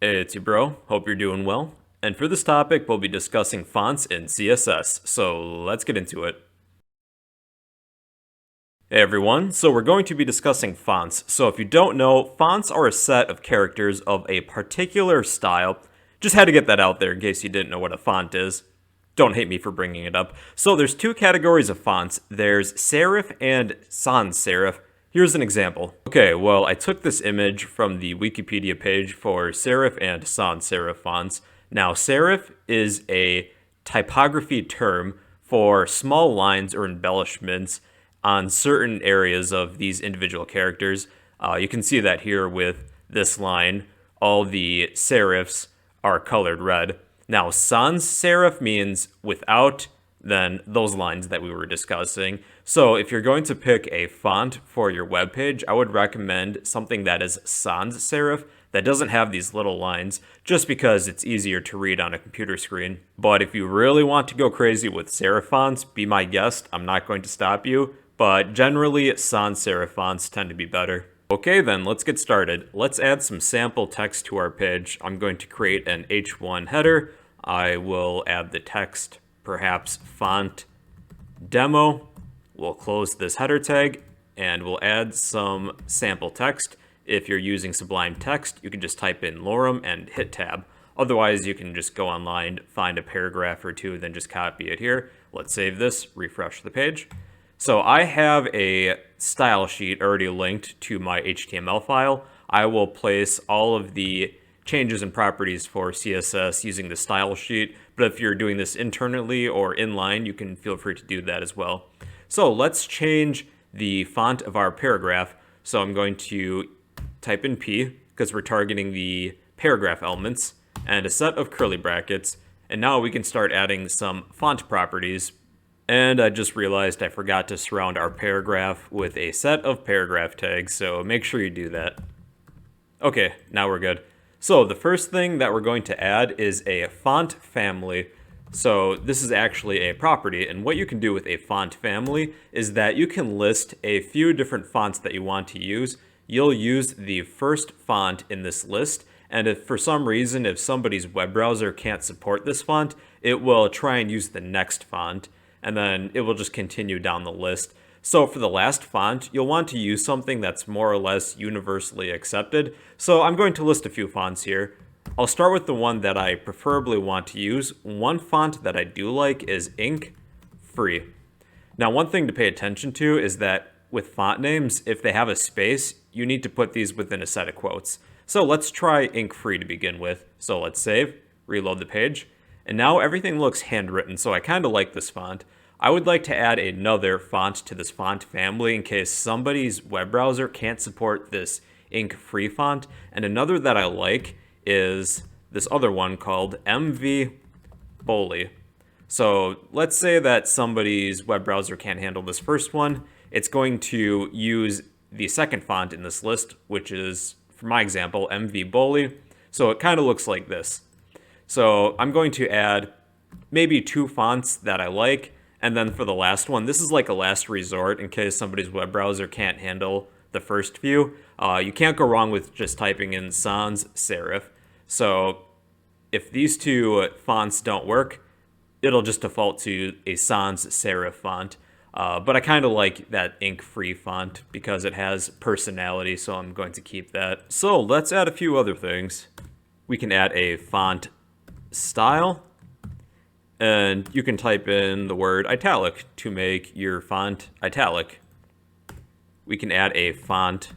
Hey, it's your bro. Hope you're doing well. And for this topic, we'll be discussing fonts in CSS. So let's get into it. Hey everyone, so we're going to be discussing fonts. So if you don't know, fonts are a set of characters of a particular style. Just had to get that out there in case you didn't know what a font is. Don't hate me for bringing it up. So there's two categories of fonts. There's serif and sans serif. Here's an example. Okay, well, I took this image from the Wikipedia page for serif and sans serif fonts. Now, serif is a typography term for small lines or embellishments on certain areas of these individual characters. You can see that here with this line. All the serifs are colored red. Now, sans serif means without then those lines that we were discussing. So if you're going to pick a font for your web page, I would recommend something that is sans serif that doesn't have these little lines, just because it's easier to read on a computer screen. But if you really want to go crazy with serif fonts, be my guest. I'm not going to stop you, but generally sans serif fonts tend to be better. Okay then, let's get started. Let's add some sample text to our page. I'm going to create an H1 header. I will add the text, perhaps font demo. We'll close this header tag and we'll add some sample text. If you're using Sublime Text, you can just type in lorem and hit tab. Otherwise, you can just go online, find a paragraph or two, then just copy it here. Let's save this, refresh the page. So I have a style sheet already linked to my HTML file. I will place all of the changes and properties for CSS using the style sheet, but if you're doing this internally or inline, you can feel free to do that as well. So let's change the font of our paragraph. So I'm going to type in P, because we're targeting the paragraph elements, and a set of curly brackets, and now we can start adding some font properties. And I just realized I forgot to surround our paragraph with a set of paragraph tags, so make sure you do that. Okay, now we're good. So the first thing that we're going to add is a font family. So this is actually a property, and what you can do with a font family is that you can list a few different fonts that you want to use. You'll use the first font in this list, and if for some reason, if somebody's web browser can't support this font, it will try and use the next font, and then it will just continue down the list. So for the last font, you'll want to use something that's more or less universally accepted. So I'm going to list a few fonts here. I'll start with the one that I preferably want to use. One font that I do like is Ink Free. Now, one thing to pay attention to is that with font names, if they have a space, you need to put these within a set of quotes. So let's try Ink Free to begin with. So let's save, reload the page, and now everything looks handwritten, so I kind of like this font. I would like to add another font to this font family in case somebody's web browser can't support this Ink Free font. And another that I like is this other one called MV Bully. So let's say that somebody's web browser can't handle this first one. It's going to use the second font in this list, which is, for my example, MV Bully. So it kind of looks like this. So I'm going to add maybe two fonts that I like. And then for the last one, this is like a last resort in case somebody's web browser can't handle the first few. You can't go wrong with just typing in sans serif. So if these two fonts don't work, it'll just default to a sans serif font. But I kind of like that Ink Free font because it has personality, so I'm going to keep that. So let's add a few other things. We can add a font style. And you can type in the word italic to make your font italic. We can add a font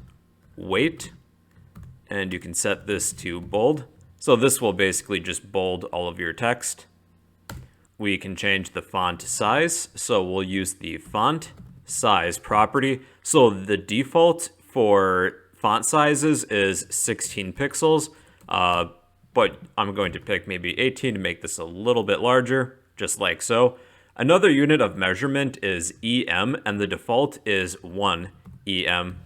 weight, and you can set this to bold. So this will basically just bold all of your text. We can change the font size, so we'll use the font size property. So the default for font sizes is 16 pixels. But I'm going to pick maybe 18 to make this a little bit larger, just like so. Another unit of measurement is EM, and the default is 1 EM.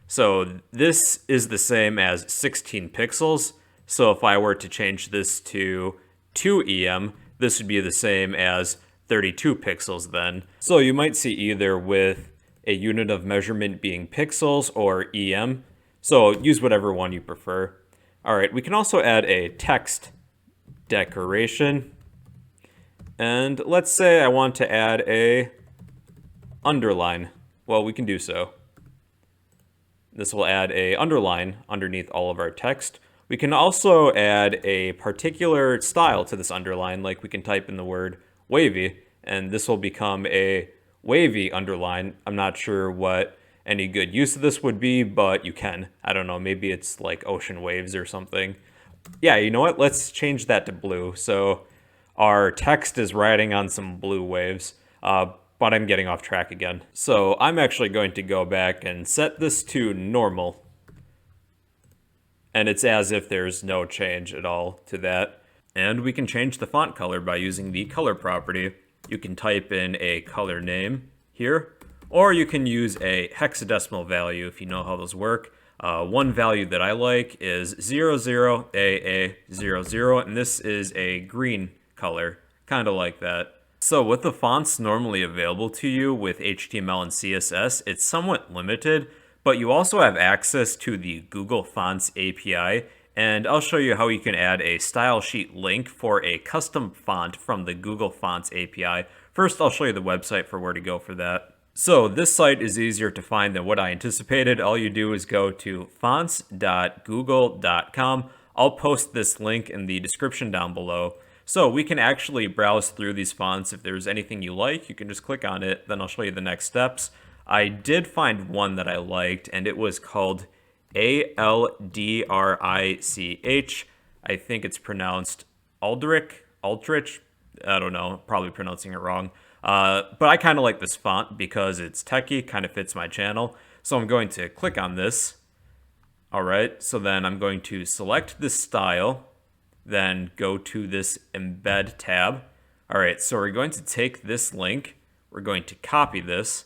So this is the same as 16 pixels. So if I were to change this to 2 EM, this would be the same as 32 pixels then. So you might see either with a unit of measurement being pixels or EM. So use whatever one you prefer. All right, we can also add a text decoration. And let's say I want to add a underline. Well, we can do so. This will add a underline underneath all of our text. We can also add a particular style to this underline, like we can type in the word wavy, and this will become a wavy underline. I'm not sure what any good use of this would be, but you can. I don't know, maybe it's like ocean waves or something. Yeah, you know what? Let's change that to blue. So our text is riding on some blue waves, but I'm getting off track again. So I'm actually going to go back and set this to normal. And it's as if there's no change at all to that. And we can change the font color by using the color property. You can type in a color name here, or you can use a hexadecimal value if you know how those work. One value that I like is 00AA00, and this is a green color, kind of like that. So with the fonts normally available to you with HTML and CSS, it's somewhat limited, but you also have access to the Google Fonts API, and I'll show you how you can add a style sheet link for a custom font from the Google Fonts API. First, I'll show you the website for where to go for that. So this site is easier to find than what I anticipated. All you do is go to fonts.google.com. I'll post this link in the description down below. So we can actually browse through these fonts. If there's anything you like, you can just click on it. Then I'll show you the next steps. I did find one that I liked, and it was called Aldrich. I think it's pronounced Aldrich. I don't know, probably pronouncing it wrong. But I kind of like this font because it's techie, kind of fits my channel. So I'm going to click on this. All right, so then I'm going to select this style, then go to this embed tab. All right, so we're going to take this link, we're going to copy this,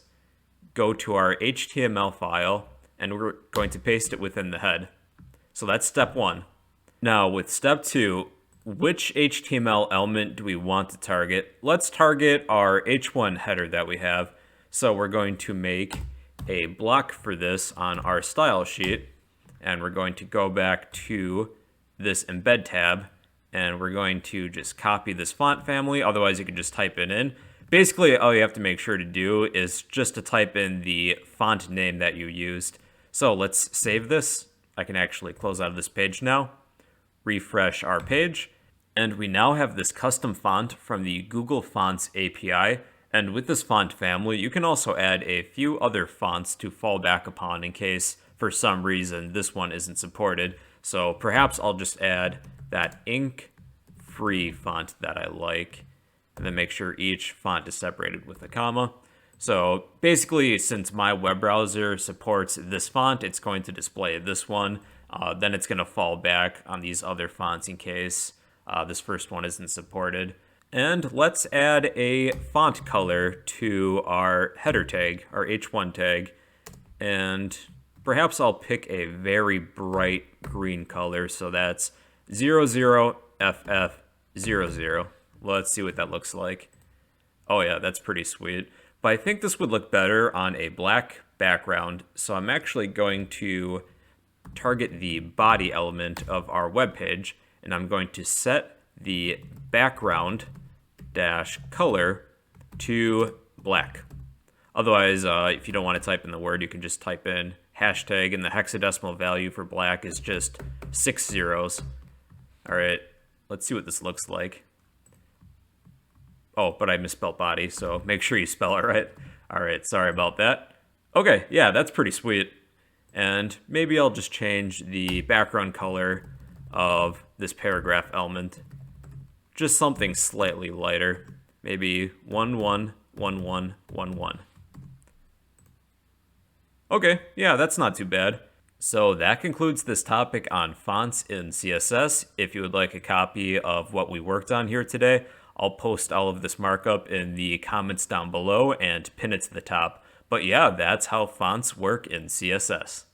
go to our HTML file, and we're going to paste it within the head. So that's step one. Now with step two, which HTML element do we want to target? Let's target our H1 header that we have. So we're going to make a block for this on our style sheet, and we're going to go back to this embed tab, and we're going to just copy this font family. Otherwise, you can just type it in. Basically, all you have to make sure to do is just to type in the font name that you used. So let's save this. I can actually close out of this page now, refresh our page, and we now have this custom font from the Google Fonts API. And with this font family, you can also add a few other fonts to fall back upon in case, for some reason, this one isn't supported. So perhaps I'll just add that ink-free font that I like, and then make sure each font is separated with a comma. So basically, since my web browser supports this font, it's going to display this one. Then it's going to fall back on these other fonts in case this first one isn't supported. And let's add a font color to our header tag, our H1 tag. And perhaps I'll pick a very bright green color. So that's 00FF00. Let's see what that looks like. Oh yeah, that's pretty sweet. But I think this would look better on a black background. So I'm actually going to target the body element of our web page, and I'm going to set the background dash color to black. Otherwise, if you don't want to type in the word, you can just type in hashtag, and the hexadecimal value for black is just 6 zeros. All right, let's see what this looks like. Oh, but I misspelled body, so make sure you spell it right. All right, sorry about that. Okay, yeah, that's pretty sweet. And maybe I'll just change the background color of this paragraph element. Just something slightly lighter. Maybe 111111. Okay, yeah, that's not too bad. So that concludes this topic on fonts in CSS. If you would like a copy of what we worked on here today, I'll post all of this markup in the comments down below and pin it to the top. But yeah, that's how fonts work in CSS.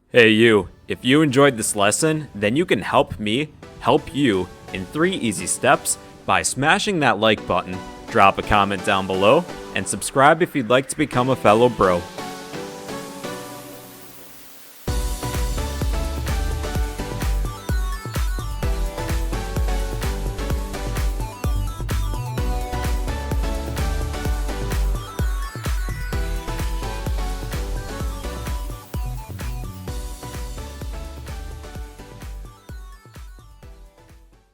Hey you, if you enjoyed this lesson, then you can help me help you in 3 easy steps by smashing that like button, drop a comment down below, and subscribe if you'd like to become a fellow bro.